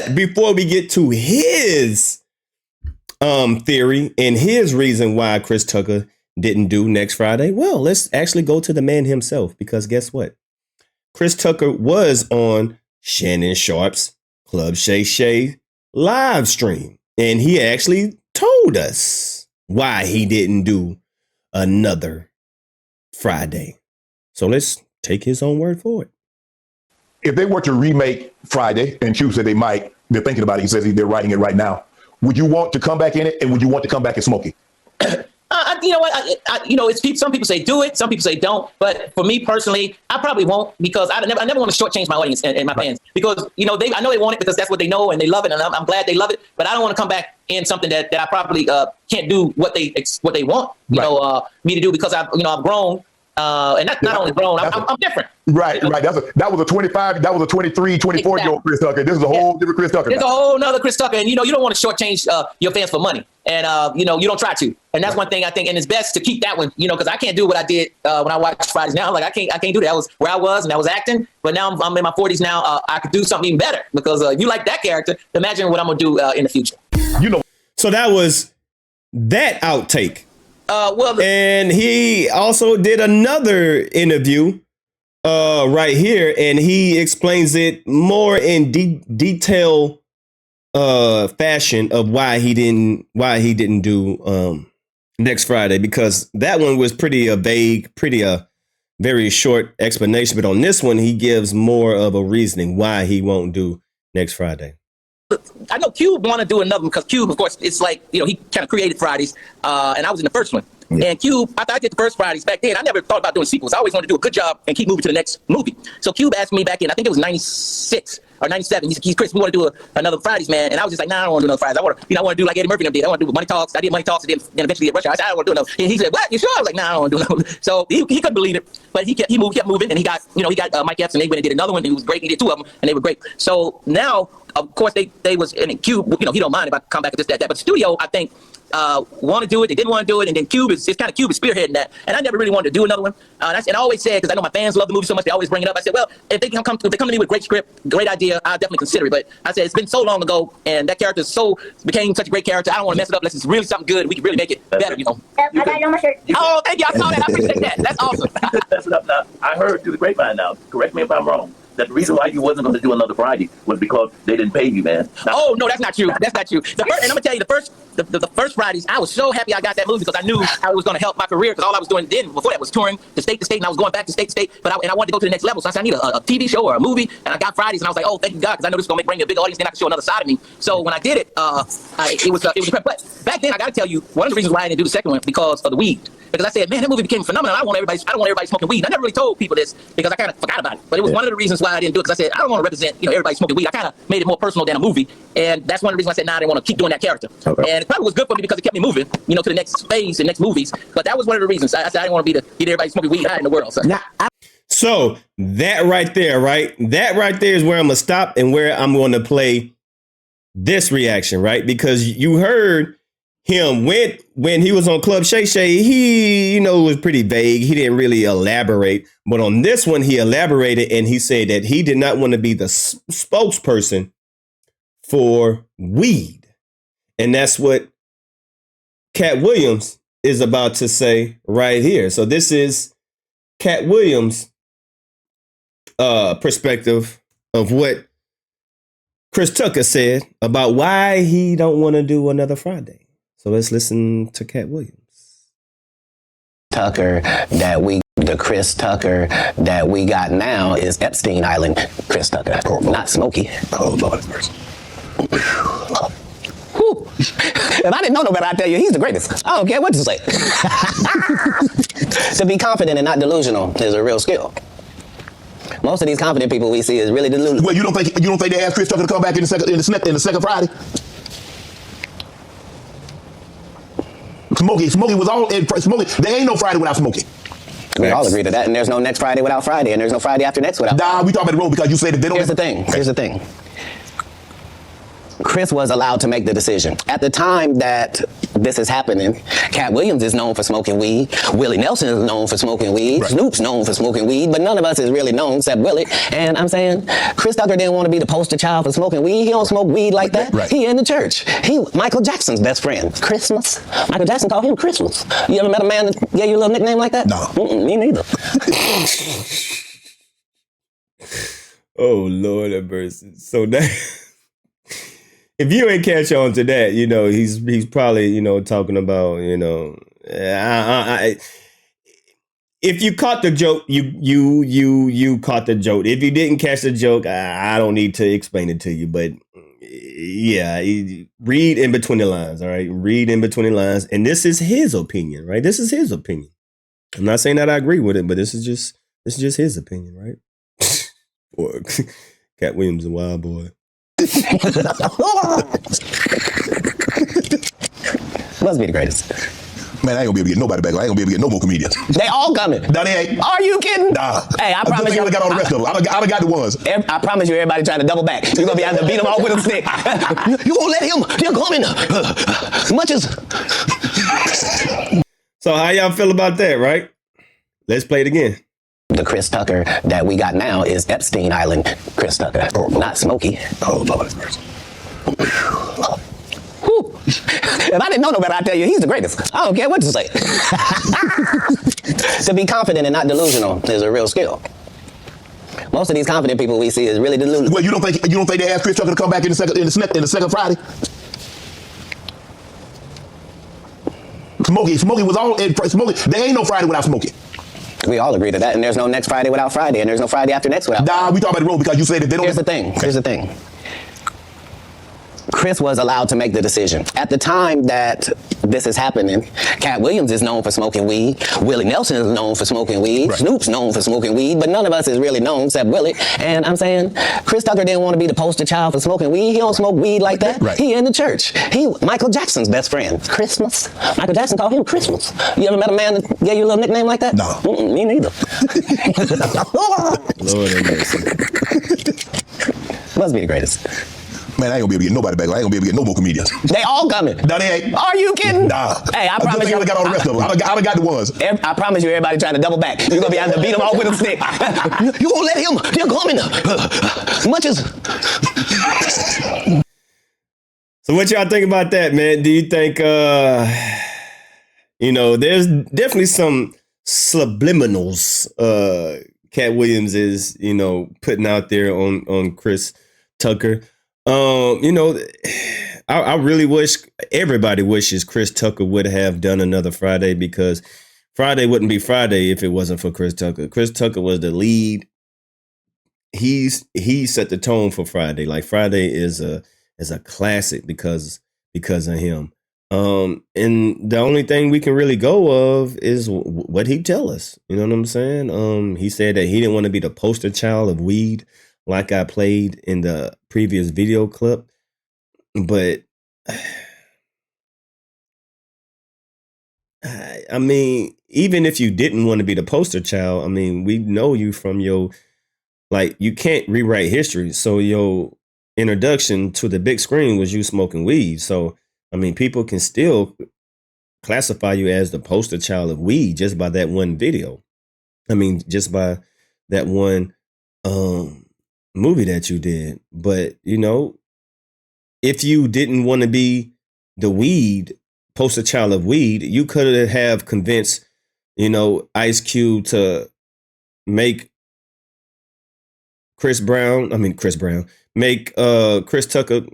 But before we get to his theory and his reason why Chris Tucker didn't do next Friday, well, let's actually go to the man himself, because guess what? Chris Tucker was on Shannon Sharp's Club Shay Shay live stream, and he actually told us why he didn't do another Friday. So let's take his own word for it. If they were to remake Friday, and Q said they might, they're thinking about it. He says they're writing it right now. Would you want to come back in it, and would you want to come back as Smokey? You know what? It's some people say do it, some people say don't. But for me personally, I probably won't, because I never want to shortchange my audience and my fans, because I know they want it because that's what they know and they love it, and I'm glad they love it. But I don't want to come back in something that I probably can't do what they want me to do, because I've grown. And not only grown, I'm different. Right. That was a 25, that was a 23, 24-year-old Chris Tucker. This is a whole different Chris Tucker. There's a whole nother Chris Tucker, and you don't want to shortchange your fans for money, and you don't try to. And that's one thing I think, and it's best to keep that one, because I can't do what I did when I watched Fridays now. Like I can't do that. That was where I was, and I was acting. But now I'm in my 40s now. I could do something even better, because you like that character. Imagine what I'm gonna do in the future. So that was that outtake. And he also did another interview right here, and he explains it more in detail fashion of why he didn't do next Friday, because that one was pretty vague, very short explanation. But on this one, he gives more of a reasoning why he won't do next Friday. I know Cube want to do another one, because Cube, of course, it's like, he kind of created Fridays, and I was in the first one. Yeah. And Cube, after I did the first Fridays back then, I never thought about doing sequels. I always wanted to do a good job and keep moving to the next movie. So Cube asked me back in, I think it was 96 or 97. He said, Chris, we want to do another Fridays, man. And I was just like, nah, I don't want to do another Fridays. I want to do like Eddie Murphy did. I want to do Money Talks. I did Money Talks, and then eventually did Rush Hour. I said, I don't want to do another. And he said, what? You sure? I was like, nah, I don't want to do another. So he couldn't believe it, but he kept moving, and he got Mike Epps, and they went and did another one. He was great. He did two of them, and they were great. So now, of course, they was in Cube. He don't mind if I come back with this, that. But the studio, I think, want to do it. They didn't want to do it, and then Cube is spearheading that. And I never really wanted to do another one. And I always said, because I know my fans love the movie so much, they always bring it up. I said, well, if they come to me with a great script, great idea, I'll definitely consider it. But I said, it's been so long ago, and that character became such a great character. I don't want to mess it up unless it's really something good. We can really make it better, I got it on my shirt. Oh, thank you. I saw that. I appreciate that. That's awesome. That's enough. Now, I heard through the grapevine now, correct me if I'm wrong, that the reason why you wasn't going to do another Friday was because they didn't pay you, man. Oh, no, that's not true. That's not true. And I'm going to tell you, the first Fridays, I was so happy I got that movie, because I knew how it was going to help my career, because all I was doing then before that was touring to state, and I was going back to state, but I wanted to go to the next level. So I said, I need a TV show or a movie, and I got Fridays, and I was like, oh, thank you, God, because I know this is going to bring me a big audience, then I can show another side of me. So when I did it, it was incredible. But back then, I got to tell you, one of the reasons why I didn't do the second one, because of the weed. Because I said, man, that movie became phenomenal. I don't want everybody smoking weed. And I never really told people this, because I kind of forgot about it. But it was one of the reasons why I didn't do it, because I said, I don't want to represent everybody smoking weed. I kind of made it more personal than a movie. And that's one of the reasons I said, nah, I didn't want to keep doing that character. Okay. And it probably was good for me, because it kept me moving, to the next phase and next movies. But that was one of the reasons. I said, I didn't want to be everybody smoking weed high in the world. So that right there, that right there is where I'm going to stop, and where I'm going to play this reaction, right? Because you heard him when he was on Club Shay Shay, he, was pretty vague. He didn't really elaborate. But on this one, he elaborated, and he said that he did not want to be the spokesperson for weed. And that's what Katt Williams is about to say right here. So this is Katt Williams' perspective of what Chris Tucker said about why he don't want to do another Friday. So let's listen to Katt Williams. The Chris Tucker that we got now is Epstein Island Chris Tucker, not Smokey. Oh, Lord have mercy. If I didn't know no better, I'd tell you he's the greatest. I don't care what you say. To be confident and not delusional is a real skill. Most of these confident people we see is really delusional. Well, you don't think they asked Chris Tucker to come back in the second Friday? Smokey was all in Smokey. There ain't no Friday without Smokey. We all agree to that, and there's no next Friday without Friday, and there's no Friday after next without Friday. Nah, we talking about the road, because you said if they don't. Here's the thing. Chris was allowed to make the decision. At the time that this is happening, Katt Williams is known for smoking weed. Willie Nelson is known for smoking weed. Right. Snoop's known for smoking weed, but none of us is really known except Willie. And I'm saying, Chris Tucker didn't want to be the poster child for smoking weed. He don't smoke weed like that. Right. He in the church. He Michael Jackson's best friend. Christmas. Michael Jackson called him Christmas. You ever met a man that gave you a little nickname like that? No. Me neither. Oh, Lord have mercy. So that, if you ain't catch on to that, you know, he's probably, you know, talking about, you know, if you caught the joke, you caught the joke. If you didn't catch the joke, I don't need to explain it to you, but yeah, read in between the lines. All right. Read in between the lines. And this is his opinion, right? This is his opinion. I'm not saying that I agree with it, but this is just his opinion, right? Boy, Katt Williams a wild boy. Must be the greatest. Man, I ain't gonna be able to get nobody back. I ain't gonna be able to get no more comedians. They all coming. No, they ain't. Are you kidding? Nah. Hey, I promise you. I got all the rest of them. I done got the ones. I promise you, everybody trying to double back. You're gonna be able to beat them off with a stick. You won't let him. You're coming. Much as. So how y'all feel about that, right? Let's play it again. The Chris Tucker that we got now is Epstein Island Chris Tucker, not Smokey. Oh, Lord. Whew. If I didn't know no better, I'd tell you he's the greatest. I don't care what you say. To be confident and not delusional is a real skill. Most of these confident people we see is really delusional. Well, you don't think they asked Chris Tucker to come back in the second Friday? Smokey was all in Smokey. There ain't no Friday without Smokey. We all agree to that, and there's no next Friday without Friday, and there's no Friday after next without. Nah, we talk about the road because you said that they don't. Here's the thing. Here's the thing. Chris was allowed to make the decision. At the time that this is happening, Katt Williams is known for smoking weed. Willie Nelson is known for smoking weed. Right. Snoop's known for smoking weed, but none of us is really known except Willie. And I'm saying, Chris Tucker didn't want to be the poster child for smoking weed. He don't smoke weed like that. Right. He in the church. He Michael Jackson's best friend. Christmas. Michael Jackson called him Christmas. You ever met a man that gave you a little nickname like that? No. Me neither. Lord have mercy. Must be the greatest. Man, I ain't gonna be able to get nobody back. I ain't gonna be able to get no more comedians. They all coming. No, they ain't. Are you kidding? Nah. Hey, I promise you. I got all the rest of them. I done got the ones. I promise you, everybody trying to double back. You're gonna be able to beat them off with a stick. You won't let him. You're coming. Much as. So what y'all think about that, man? Do you think, you know, there's definitely some subliminals Katt Williams is, you know, putting out there on Chris Tucker. You know, I really wish, everybody wishes Chris Tucker would have done another Friday, because Friday wouldn't be Friday if it wasn't for Chris Tucker. Chris Tucker was the lead. He set the tone for Friday. Like, Friday is a classic because of him. And the only thing we can really go of is what he tell us. You know what I'm saying? He said that he didn't want to be the poster child of weed, like I played in the previous video clip. But I mean, even if you didn't want to be the poster child, I mean, we know you from your, like, you can't rewrite history. So your introduction to the big screen was you smoking weed. So, I mean, people can still classify you as the poster child of weed just by that one video. I mean, just by that one movie that you did. But, you know, if you didn't want to be the weed poster child of weed, you could have convinced, you know, Ice Cube to make make Chris Tucker,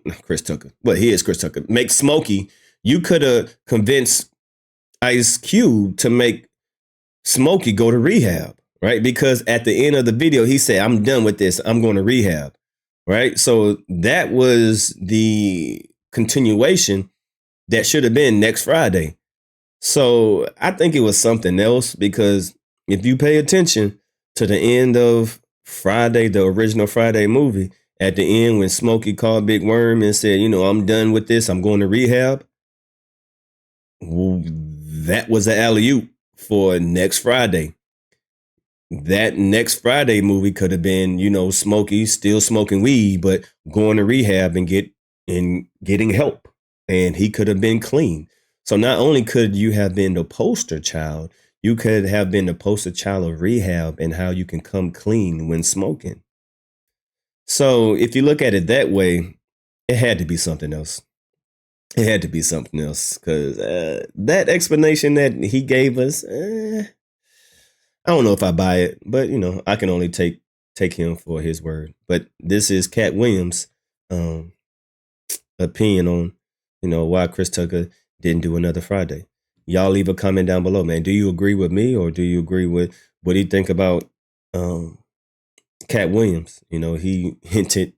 well, he is Chris Tucker, make Smokey. You could have convinced Ice Cube to make Smokey go to rehab, right? Because at the end of the video, he said, I'm done with this. I'm going to rehab, right? So that was the continuation that should have been next Friday. So I think it was something else, because if you pay attention to the end of Friday, the original Friday movie, at the end when Smokey called Big Worm and said, you know, I'm done with this, I'm going to rehab, that was an alley-oop for next Friday. That next Friday movie could have been, you know, Smokey still smoking weed, but going to rehab and getting help. And he could have been clean. So not only could you have been the poster child, you could have been the poster child of rehab and how you can come clean when smoking. So if you look at it that way, it had to be something else. It had to be something else, because that explanation that he gave us, I don't know if I buy it, but I can only take him for his word. But this is Katt Williams' opinion on why Chris Tucker didn't do another Friday. Y'all leave a comment down below, man. Do you agree with me, or do you agree with what he think about Katt Williams? He hinted.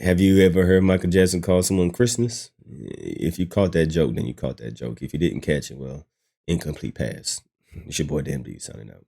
Have you ever heard Michael Jackson call someone Christmas? If you caught that joke, then you caught that joke. If you didn't catch it, well, incomplete pass. It's your boy DMD signing out.